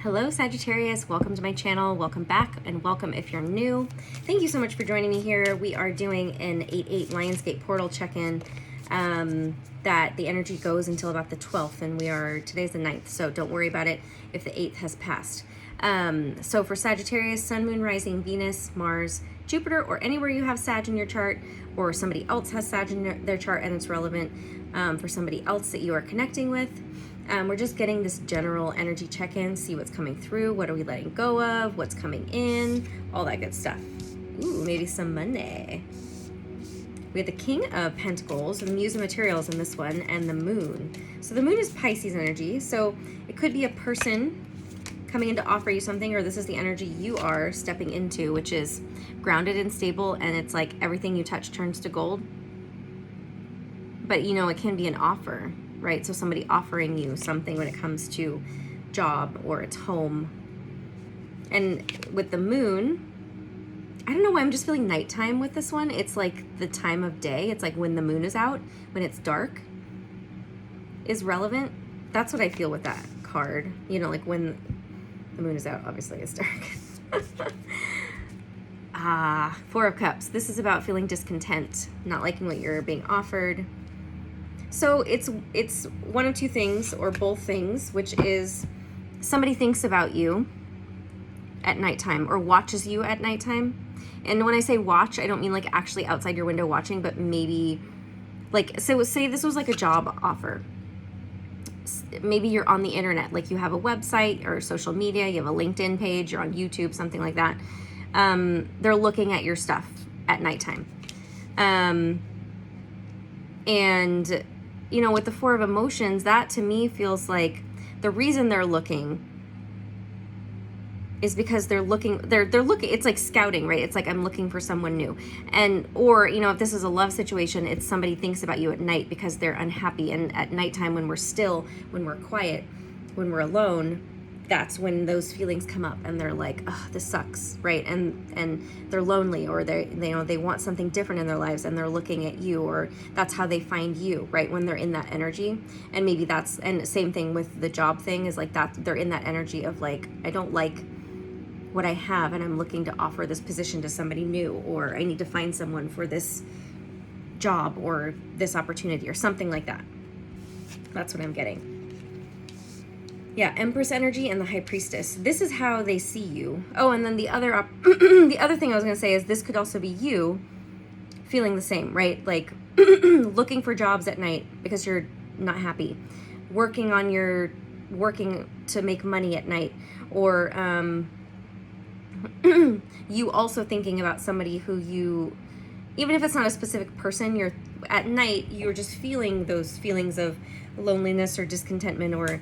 Hello Sagittarius, welcome to my channel, welcome back, and welcome if you're new. Thank you so much for joining me here. We are doing an 8/8 Lionsgate Portal check-in that the energy goes until about the 12th, and today's the 9th, so don't worry about it if the 8th has passed. So for Sagittarius, Sun, Moon, Rising, Venus, Mars, Jupiter, or anywhere you have Sag in your chart, or somebody else has Sag in their chart and it's relevant for somebody else that you are connecting with. We're just getting this general energy check-in, see what's coming through, what are we letting go of, what's coming in, all that good stuff. Ooh, maybe some money. We have the King of Pentacles, the Muse of Materials in this one, and the Moon. So the Moon is Pisces energy, so it could be a person coming in to offer you something, or this is the energy you are stepping into, which is grounded and stable, and it's like everything you touch turns to gold. But you know, it can be an offer, right? So somebody offering you something when it comes to job or it's home. And with the Moon, I don't know why I'm just feeling nighttime with this one. It's like the time of day. It's like when the moon is out, when it's dark is relevant. That's what I feel with that card. You know, like when the moon is out, obviously it's dark. Four of Cups. This is about feeling discontent, not liking what you're being offered. So it's one of two things, or both things, which is somebody thinks about you at nighttime or watches you at nighttime. And when I say watch, I don't mean like actually outside your window watching, but maybe like, so say this was like a job offer. Maybe you're on the internet, like you have a website or social media, you have a LinkedIn page, you're on YouTube, something like that. They're looking at your stuff at nighttime. And you know, with the Four of Emotions, that to me feels like the reason they're looking is because they're looking, it's like scouting, right? It's like, I'm looking for someone new. And, or, you know, if this is a love situation, it's somebody thinks about you at night because they're unhappy. And at nighttime, when we're still, when we're quiet, when we're alone, that's when those feelings come up and they're like, oh, this sucks, right? And they're lonely, or they want something different in their lives, and they're looking at you, or that's how they find you, right? When they're in that energy. And maybe that's, and same thing with the job thing, is like that they're in that energy of like, I don't like what I have, and I'm looking to offer this position to somebody new, or I need to find someone for this job or this opportunity or something like that. That's what I'm getting. Yeah, Empress energy and the High Priestess. This is how they see you. Oh, and then the other the other thing I was going to say is this could also be you feeling the same, right? Like looking for jobs at night because you're not happy. Working to make money at night, or you also thinking about somebody who you, even if it's not a specific person, you're at night, you're just feeling those feelings of loneliness or discontentment or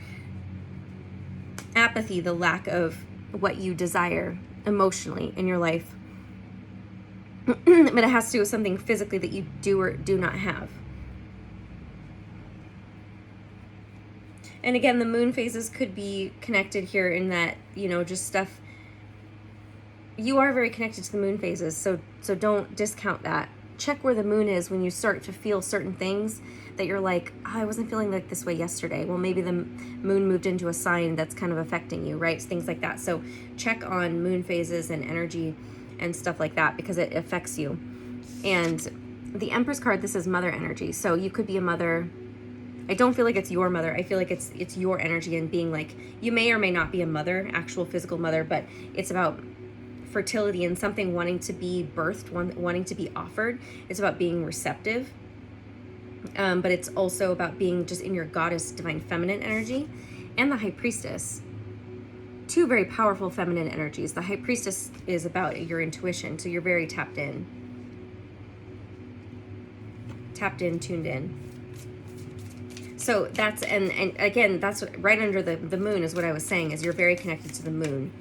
apathy, the lack of what you desire emotionally in your life. But it has to do with something physically that you do or do not have. And again, the moon phases could be connected here in that, you know, just stuff. You are very connected to the moon phases, so don't discount that. Check where the moon is when you start to feel certain things that you're like, oh, I wasn't feeling like this way yesterday. Well, maybe the moon moved into a sign that's kind of affecting you, right? Things like that. So check on moon phases and energy and stuff like that, because it affects you. And the Empress card, this is mother energy. So you could be a mother. I don't feel like it's your mother. I feel like it's your energy, and being like, you may or may not be a mother, actual physical mother, but it's about fertility and something wanting to be birthed, wanting to be offered. It's about being receptive. But it's also about being just in your goddess, divine feminine energy. And the High Priestess. Two very powerful feminine energies. The High Priestess is about your intuition. So you're very tapped in, tuned in. So that's, and again, that's right under the moon is what I was saying, is you're very connected to the moon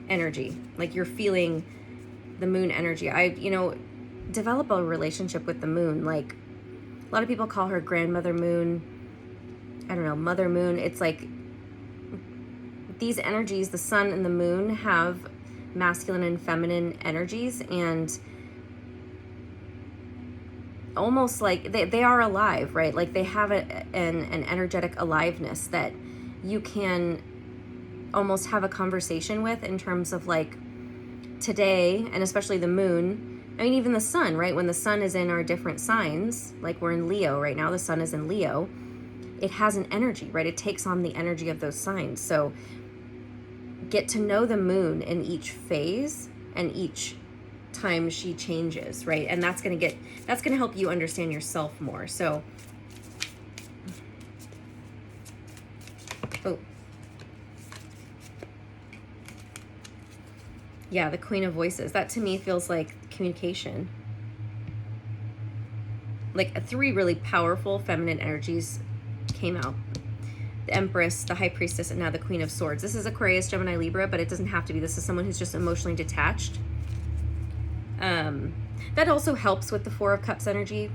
energy. Like you're feeling the moon energy. Develop a relationship with the moon. Like a lot of people call her grandmother moon. I don't know, mother moon. It's like these energies, the sun and the moon, have masculine and feminine energies, and almost like they are alive, right? Like they have an energetic aliveness that you can almost have a conversation with in terms of like today, and especially the moon. I mean, even the sun, right? When the sun is in our different signs, like we're in Leo right now, the sun is in Leo, it has an energy, right? It takes on the energy of those signs. So get to know the moon in each phase and each time she changes, right? And that's going to help you understand yourself more. So, oh, yeah, the Queen of Voices. That to me feels like communication. Like 3 really powerful feminine energies came out. The Empress, the High Priestess, and now the Queen of Swords. This is Aquarius, Gemini, Libra, but it doesn't have to be. This is someone who's just emotionally detached. That also helps with the 4 of Cups energy,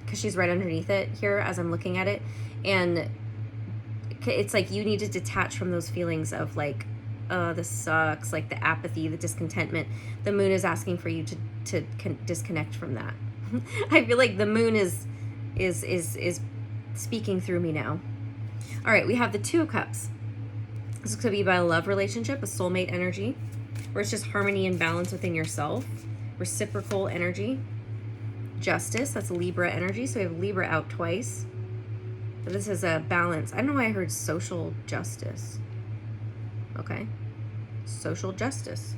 because she's right underneath it here as I'm looking at it. And it's like you need to detach from those feelings of like, oh, this sucks, like the apathy, the discontentment. The moon is asking for you to disconnect from that. I feel like the moon is speaking through me now. All right, we have the 2 of Cups. This could be about a love relationship, a soulmate energy, where it's just harmony and balance within yourself. Reciprocal energy. Justice, that's Libra energy. So we have Libra out twice. But this is a balance. I don't know why I heard social justice. Okay. Social justice.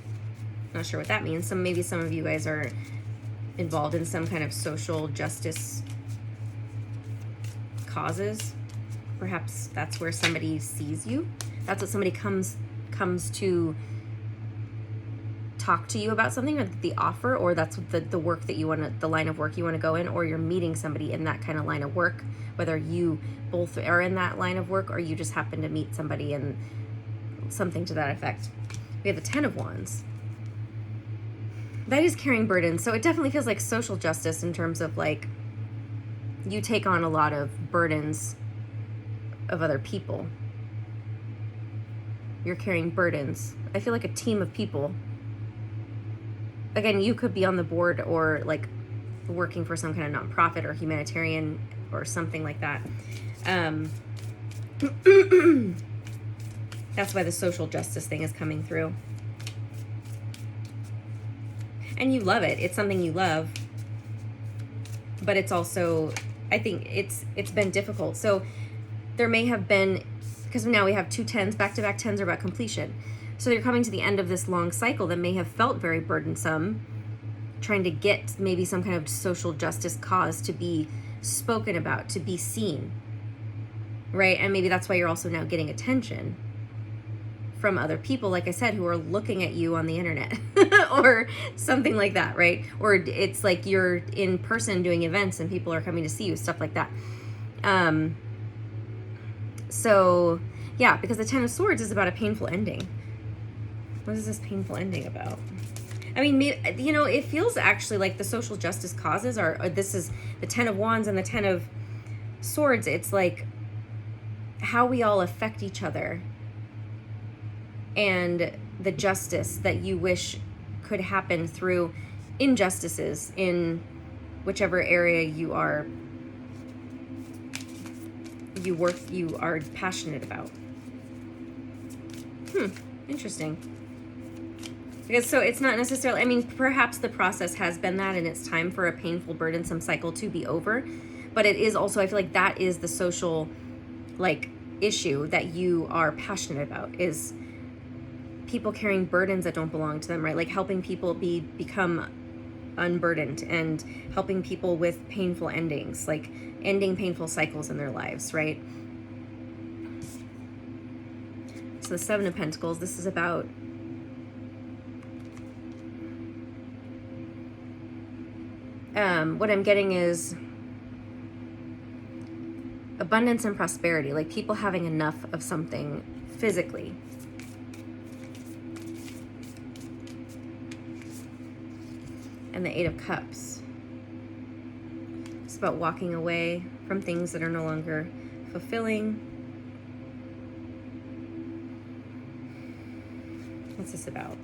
Not sure what that means. Maybe some of you guys are involved in some kind of social justice causes. Perhaps that's where somebody sees you. That's what somebody comes to talk to you about something, or the offer, or that's the work that you want to, the line of work you want to go in, or you're meeting somebody in that kind of line of work, whether you both are in that line of work or you just happen to meet somebody in something to that effect. We have the 10 of Wands. That is carrying burdens. So it definitely feels like social justice in terms of like you take on a lot of burdens of other people. You're carrying burdens. I feel like a team of people. Again, you could be on the board or like working for some kind of nonprofit or humanitarian or something like that. That's why the social justice thing is coming through. And you love it. It's something you love. But it's also, I think it's been difficult. So there may have been, because now we have 2 10s, back-to-back 10s are about completion. So you're coming to the end of this long cycle that may have felt very burdensome, trying to get maybe some kind of social justice cause to be spoken about, to be seen, right? And maybe that's why you're also now getting attention from other people, like I said, who are looking at you on the internet or something like that, right? Or it's like you're in person doing events and people are coming to see you, stuff like that. So yeah, because the 10 of Swords is about a painful ending. What is this painful ending about? I mean, you know, it feels actually like the social justice causes are this is the 10 of Wands and the 10 of Swords. It's like how we all affect each other and the justice that you wish could happen through injustices in whichever area you are passionate about. Interesting. Because so it's not necessarily, I mean, perhaps the process has been that and it's time for a painful, burdensome cycle to be over. But it is also, I feel like that is the social, like, issue that you are passionate about, is people carrying burdens that don't belong to them, right? Like helping people become unburdened and helping people with painful endings, like ending painful cycles in their lives, right? So the 7 of Pentacles, this is about what I'm getting is abundance and prosperity, like people having enough of something physically. And the 8 of Cups. It's about walking away from things that are no longer fulfilling. What's this about?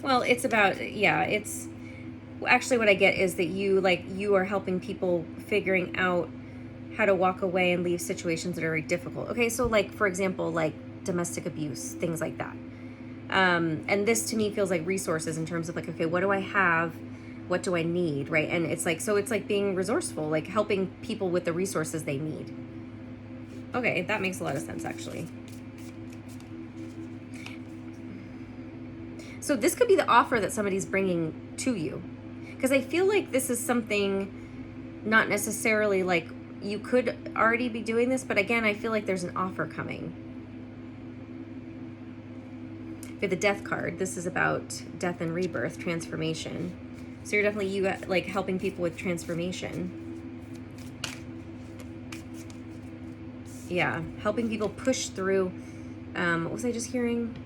Well, it's about, yeah, it's actually what I get is that you are helping people figuring out how to walk away and leave situations that are very difficult. Okay, so like, for example, like domestic abuse, things like that. And this to me feels like resources in terms of like, okay, what do I have? What do I need, right? And it's like, so it's like being resourceful, like helping people with the resources they need. Okay, that makes a lot of sense, actually. So this could be the offer that somebody's bringing to you. Because I feel like this is something not necessarily like you could already be doing this, but again, I feel like there's an offer coming. We have the Death card. This is about death and rebirth, transformation. So you're definitely like helping people with transformation. Yeah, helping people push through. What was I just hearing?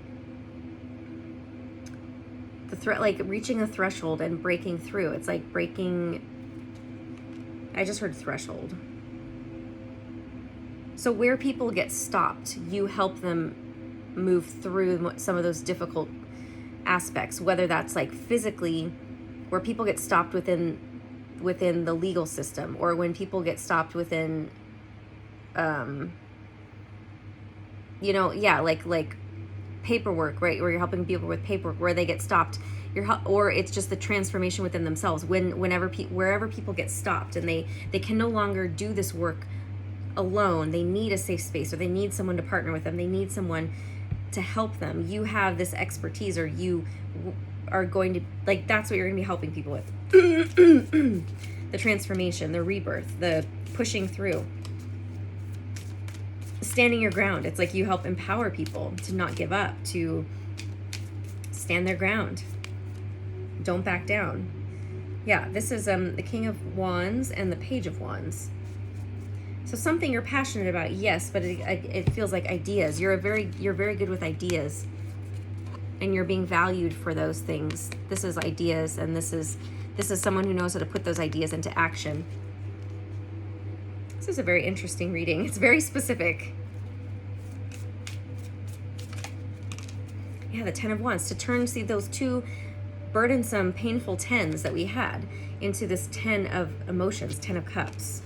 The like reaching a threshold and breaking through. It's like breaking. I just heard threshold. So where people get stopped, you help them move through some of those difficult aspects, whether that's like physically, where people get stopped within the legal system, or when people get stopped within, like paperwork, right? Where you're helping people with paperwork, where they get stopped, or it's just the transformation within themselves. Wherever people get stopped and they can no longer do this work alone, they need a safe space, or they need someone to partner with them. They need someone to help them. You have this expertise, or you are going to, like, that's what you're going to be helping people with. The transformation, the rebirth, the pushing through, standing your ground. It's like you help empower people to not give up, to stand their ground. Don't back down. Yeah, this is the King of Wands and the Page of Wands. So something you're passionate about, yes, but it feels like ideas. You're very good with ideas, and you're being valued for those things. This is ideas, and this is someone who knows how to put those ideas into action. This is a very interesting reading. It's very specific. Yeah, the Ten of Wands. To turn, see those two burdensome, painful tens that we had into this 10 of emotions, 10 of cups.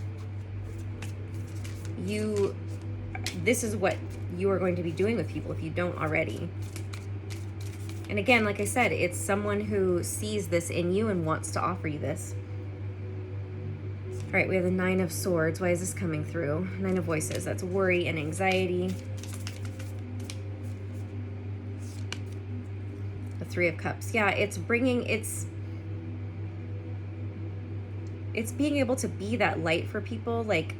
This is what you are going to be doing with people if you don't already. And again, like I said, it's someone who sees this in you and wants to offer you this. All right, we have the Nine of Swords. Why is this coming through? Nine of Voices. That's worry and anxiety. The Three of Cups. Yeah, it's being able to be that light for people. Like,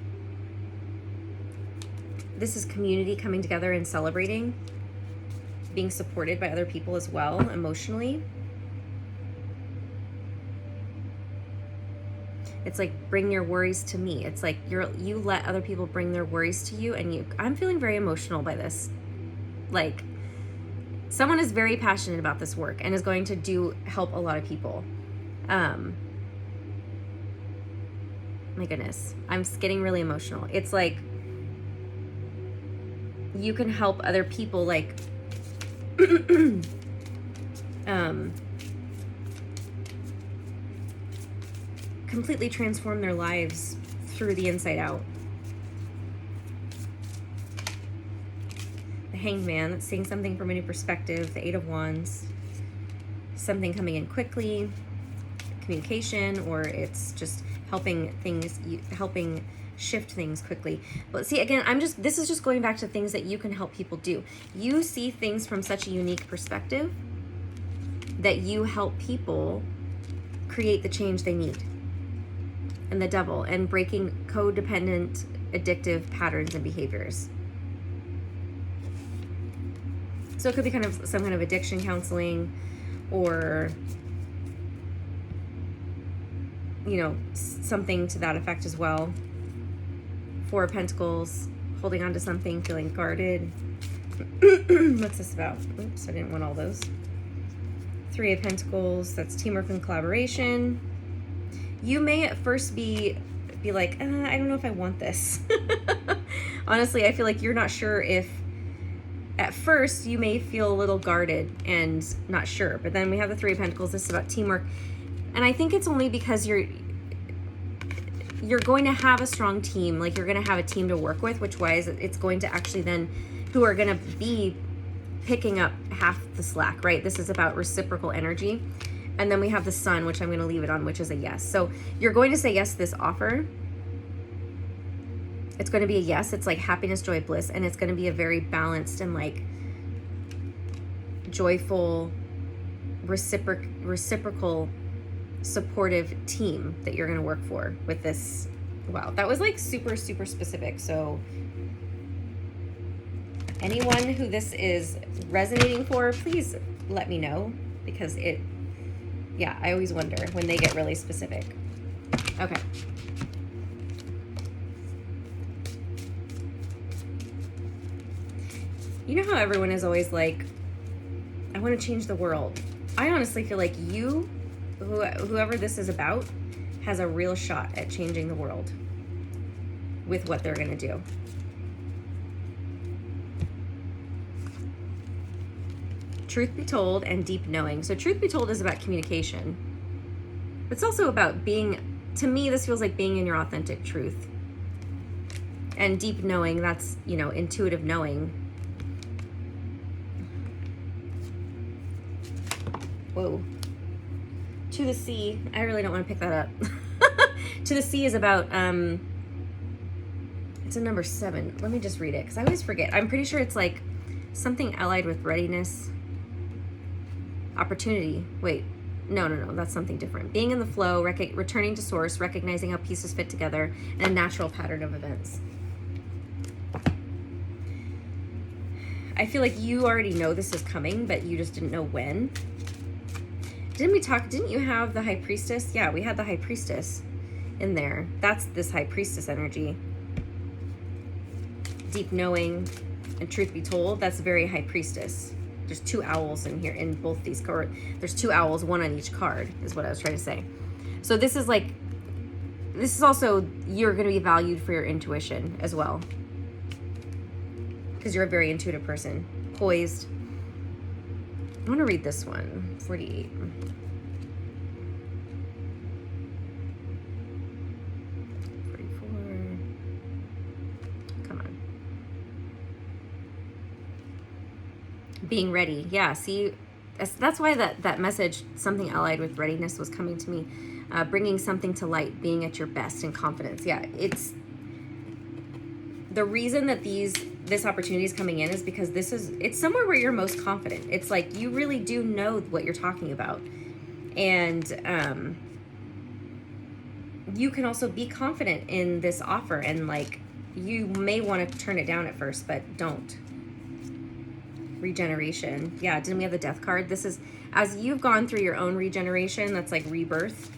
this is community coming together and celebrating, being supported by other people as well, emotionally. It's like, bring your worries to me. It's like you let other people bring their worries to you, and I'm feeling very emotional by this. Like, someone is very passionate about this work and is going to help a lot of people. My goodness, I'm getting really emotional. It's like, you can help other people, like, completely transform their lives through the inside out. The Hanged Man, that's seeing something from a new perspective. The Eight of Wands, something coming in quickly, communication, or it's just helping shift things quickly. But see, again, this is just going back to things that you can help people do. You see things from such a unique perspective that you help people create the change they need. And the Devil, and breaking codependent, addictive patterns and behaviors. So it could be kind of some kind of addiction counseling, or, something to that effect as well. Four of Pentacles, holding on to something, feeling guarded. What's this about? Oops, I didn't want all those. Three of Pentacles, that's teamwork and collaboration. You may at first be like, I don't know if I want this. Honestly, I feel like you're not sure if, at first, you may feel a little guarded and not sure. But then we have the Three of Pentacles. This is about teamwork. And I think it's only because you're going to have a strong team. Like, you're going to have a team to work with, which wise it's going to actually then, who are going to be picking up half the slack, right? This is about reciprocal energy. And then we have the sun, which I'm going to leave it on, which is a yes. So you're going to say yes to this offer. It's going to be a yes. It's like happiness, joy, bliss. And it's going to be a very balanced and like joyful, reciprocal, supportive team that you're going to work for with this. Wow, that was like super, super specific. So anyone who this is resonating for, please let me know, because yeah, I always wonder when they get really specific. Okay. You know how everyone is always like, I want to change the world. I honestly feel like you, whoever this is about, has a real shot at changing the world with what they're going to do. Truth be told and deep knowing. So truth be told is about communication. It's also about being, to me, this feels like being in your authentic truth. And deep knowing, that's, you know, intuitive knowing. Whoa. To the sea. I really don't want to pick that up. To the sea is about, it's a number 7. Let me just read it, because I always forget. I'm pretty sure it's like something allied with readiness. Opportunity. Wait, no, that's something different. Being in the flow, returning to source, recognizing how pieces fit together, and a natural pattern of events. I feel like you already know this is coming, but you just didn't know when. Didn't you have the High Priestess? Yeah, we had the High Priestess in there. That's this High Priestess energy. Deep knowing and truth be told, that's very High Priestess. There's 2 owls in here, in both these cards. There's 2 owls, 1 on each card, is what I was trying to say. So this is like, this is also, you're going to be valued for your intuition as well. Because you're a very intuitive person. Poised. I want to read this one. 48. Being ready. Yeah, see, that's why that message, something allied with readiness, was coming to me. Bringing something to light, being at your best and confidence. Yeah, it's the reason that this opportunity is coming in is because it's somewhere where you're most confident. It's like you really do know what you're talking about. And you can also be confident in this offer, and like you may want to turn it down at first, but don't. Regeneration. Yeah, didn't we have the death card? This is, as you've gone through your own regeneration, that's like rebirth.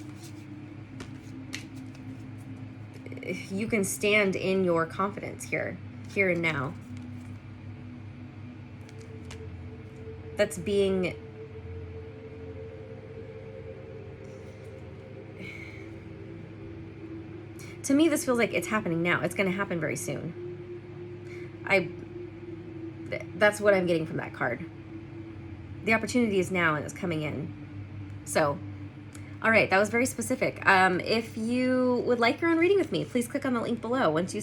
You can stand in your confidence here and now. That's being, to me, this feels like it's happening now. It's going to happen very soon. That's what I'm getting from that card. The opportunity is now and it's coming in. So, all right, that was very specific. If you would like your own reading with me, please click on the link below. Once you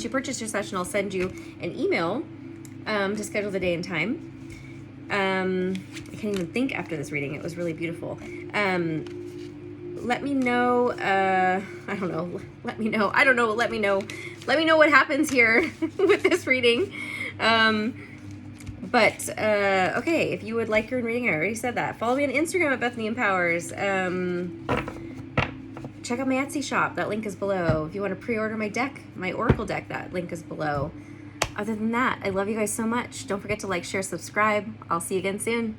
purchase your session, I'll send you an email to schedule the day and time. I can't even think after this reading. It was really beautiful. Let me know. I don't know. Let me know. I don't know. Let me know. Let me know what happens here with this reading. Okay, if you would like your reading, I already said that. Follow me on Instagram at Bethany Empowers. Check out my Etsy shop. That link is below. If you want to pre-order my deck, my Oracle deck, that link is below. Other than that, I love you guys so much. Don't forget to like, share, subscribe. I'll see you again soon.